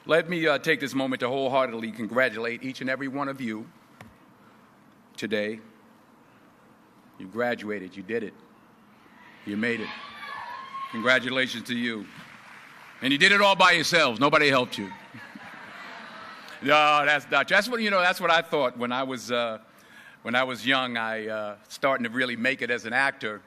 Let me take this moment to wholeheartedly congratulate each and every one of you today. You graduated. You did it. You made it. Congratulations to you. And you did it all by yourselves. Nobody helped you. No, that's not. That's what I thought when I was young. I starting to really make it as an actor.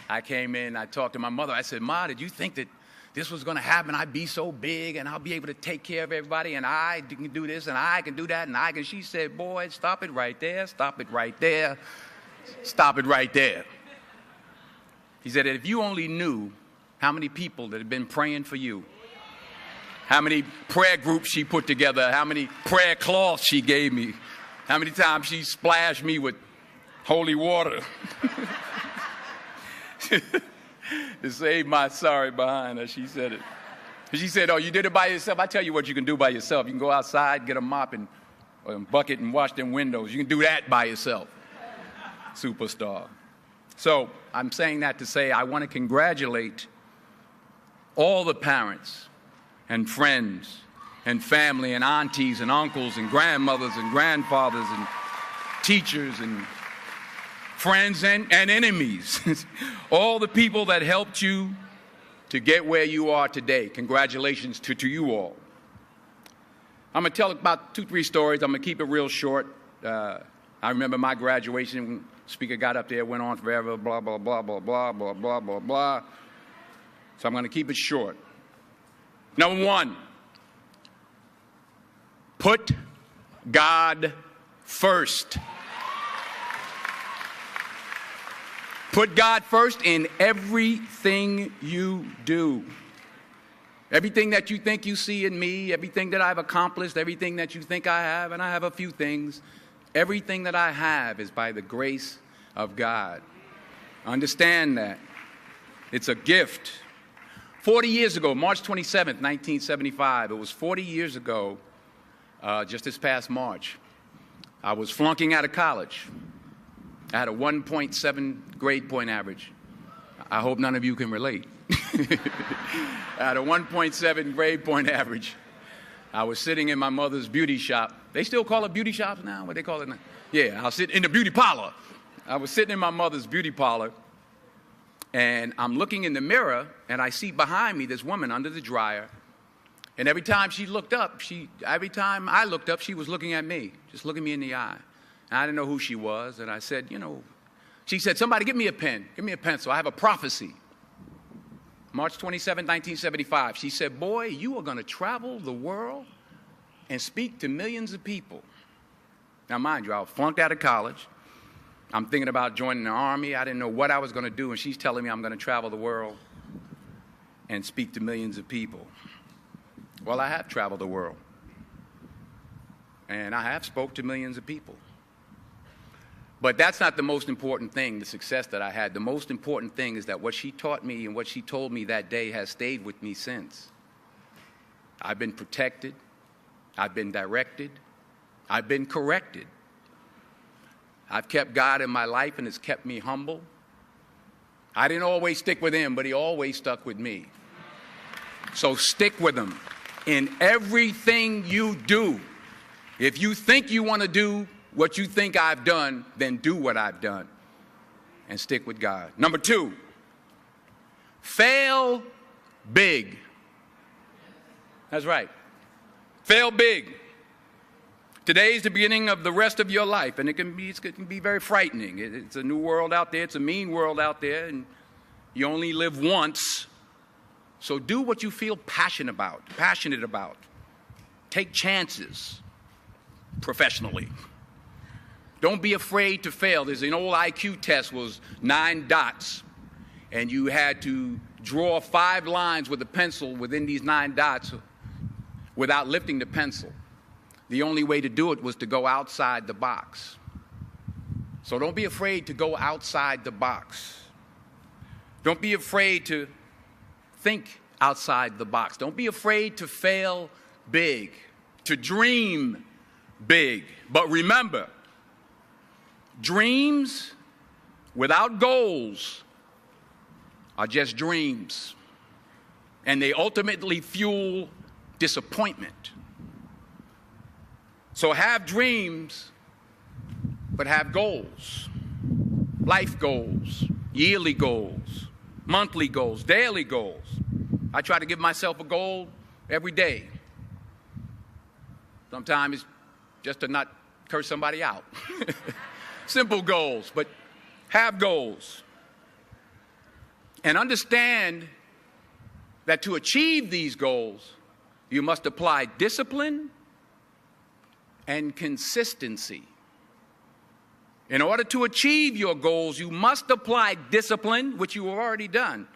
I came in. I talked to my mother. I said, "Ma, did you think that this was going to happen? I'd be so big, and I'll be able to take care of everybody, and I can do this, and I can do that, and I can." She said, "Boy, stop it right there. Stop it right there. Stop it right there." He said that if you only knew how many people that had been praying for you, how many prayer groups she put together, how many prayer cloths she gave me, how many times she splashed me with holy water to save my sorry behind her. She said it. She said, "Oh, you did it by yourself? I tell you what you can do by yourself. You can go outside, get a mop and a bucket and wash them windows. You can do that by yourself." Superstar. So I'm saying that to say I want to congratulate all the parents and friends and family and aunties and uncles and grandmothers and grandfathers and teachers and friends and enemies, all the people that helped you to get where you are today. Congratulations to you all. I'm going to tell about 2-3 stories. I'm going to keep it real short. I remember my graduation. Speaker got up there, went on forever, blah, blah, blah, blah, blah, blah, blah, blah, blah. So I'm going to keep it short. Number 1, put God first. Put God first in everything you do. Everything that you think you see in me, everything that I've accomplished, everything that you think I have, and I have a few things, everything that I have is by the grace of God. Understand that. It's a gift. 40 years ago, March 27th, 1975, it was 40 years ago, just this past March, I was flunking out of college. I had a 1.7 grade point average. I hope none of you can relate. I had a 1.7 grade point average. I was sitting in my mother's beauty shop. They still call it beauty shops now? What they call it now? Yeah, I was sitting in the beauty parlor. I was sitting in my mother's beauty parlor, and I'm looking in the mirror, and I see behind me this woman under the dryer. And every time she looked up, every time I looked up, she was looking at me, just looking me in the eye. And I didn't know who she was, and I said, she said, "Somebody give me a pen, give me a pencil. I have a prophecy." March 27, 1975, she said, "Boy, you are going to travel the world and speak to millions of people." Now, mind you, I was flunked out of college. I'm thinking about joining the Army. I didn't know what I was going to do, and she's telling me I'm going to travel the world and speak to millions of people. Well, I have traveled the world, and I have spoke to millions of people. But that's not the most important thing, the success that I had. The most important thing is that what she taught me and what she told me that day has stayed with me since. I've been protected. I've been directed. I've been corrected. I've kept God in my life, and it's kept me humble. I didn't always stick with him, but he always stuck with me. So stick with him in everything you do. If you think you want to do what you think I've done, then do what I've done and stick with God. Number 2, fail big. That's right. Fail big. Today is the beginning of the rest of your life, and it can be very frightening. It's a new world out there. It's a mean world out there, and you only live once. So do what you feel passionate about. Take chances professionally. Don't be afraid to fail. There's an old IQ test, was 9 dots, and you had to draw 5 lines with a pencil within these 9 dots without lifting the pencil. The only way to do it was to go outside the box. So don't be afraid to go outside the box. Don't be afraid to think outside the box. Don't be afraid to fail big, to dream big. But remember, dreams without goals are just dreams, and they ultimately fuel disappointment. So have dreams, but have goals. Life goals, yearly goals, monthly goals, daily goals. I try to give myself a goal every day. Sometimes it's just to not curse somebody out. Simple goals, but have goals. And understand that to achieve these goals, you must apply discipline and consistency. In order to achieve your goals, you must apply discipline, which you have already done,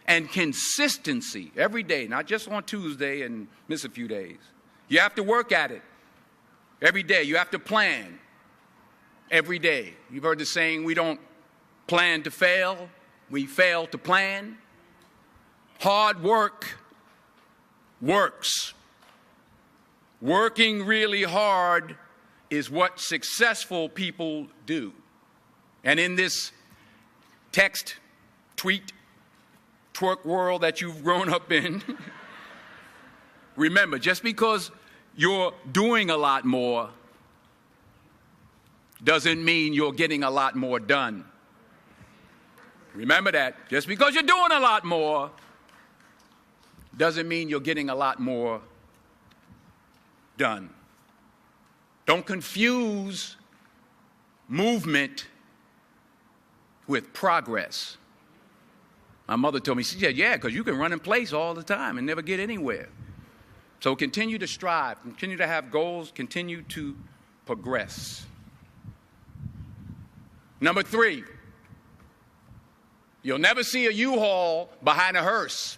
and consistency every day, not just on Tuesday and miss a few days. You have to work at it every day. You have to plan every day. You've heard the saying, we don't plan to fail, we fail to plan. Hard work works. Working really hard is what successful people do. And in this text, tweet, twerk world that you've grown up in, remember, just because you're doing a lot more doesn't mean you're getting a lot more done. Remember that. Just because you're doing a lot more doesn't mean you're getting a lot more done. Don't confuse movement with progress. My mother told me, she said, yeah, because you can run in place all the time and never get anywhere. So continue to strive, continue to have goals, continue to progress. Number 3, you'll never see a U-Haul behind a hearse.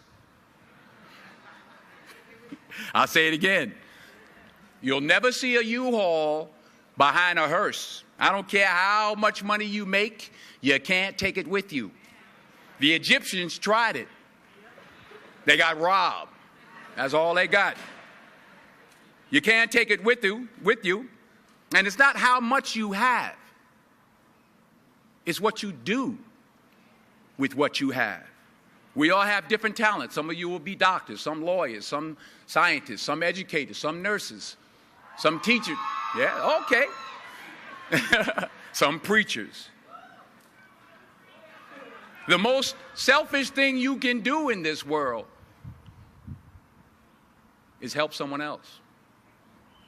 I'll say it again. You'll never see a U-Haul behind a hearse. I don't care how much money you make, you can't take it with you. The Egyptians tried it. They got robbed. That's all they got. You can't take it with you. And it's not how much you have. It's what you do with what you have. We all have different talents. Some of you will be doctors, some lawyers, some scientists, some educators, some nurses, some teachers. Yeah, okay. Some preachers. The most selfish thing you can do in this world is help someone else.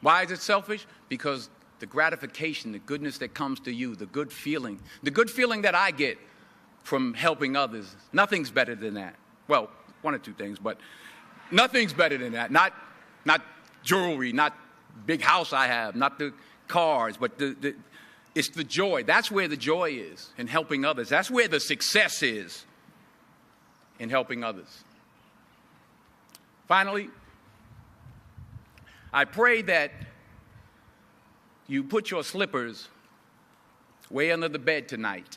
Why is it selfish? Because the gratification, the goodness that comes to you, the good feeling that I get from helping others, nothing's better than that. Well, one or two things, but nothing's better than that. Not jewelry, not big house I have, not the cars, but it's the joy. That's where the joy is, in helping others. That's where the success is, in helping others. Finally, I pray that you put your slippers way under the bed tonight,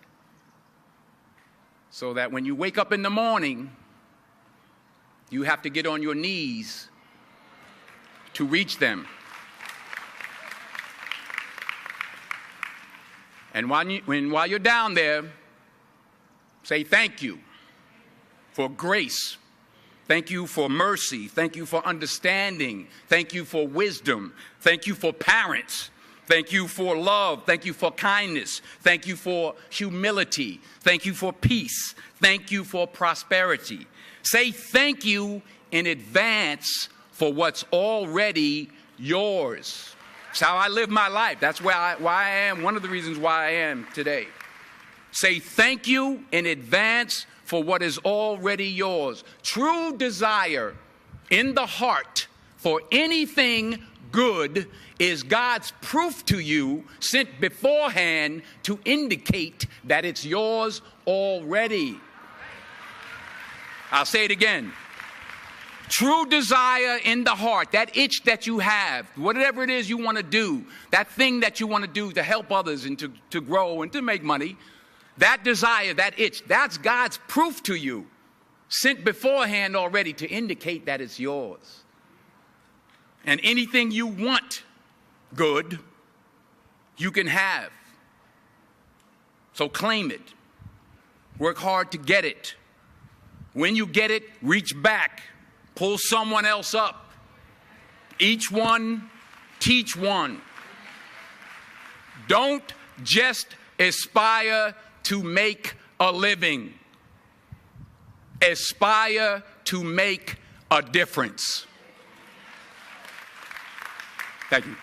so that when you wake up in the morning, you have to get on your knees to reach them. And while you're down there, say thank you for grace. Thank you for mercy. Thank you for understanding. Thank you for wisdom. Thank you for parents. Thank you for love. Thank you for kindness. Thank you for humility. Thank you for peace. Thank you for prosperity. Say thank you in advance for what's already yours. It's how I live my life. That's why I am, one of the reasons why I am today. Say thank you in advance for what is already yours. True desire in the heart for anything good is God's proof to you, sent beforehand to indicate that it's yours already. I'll say it again. True desire in the heart, that itch that you have, whatever it is you want to do, that thing that you want to do to help others and to grow and to make money, that desire, that itch, that's God's proof to you, sent beforehand already to indicate that it's yours. And anything you want good, you can have. So claim it. Work hard to get it. When you get it, reach back. Pull someone else up. Each one, teach one. Don't just aspire to make a living. Aspire to make a difference. Thank you.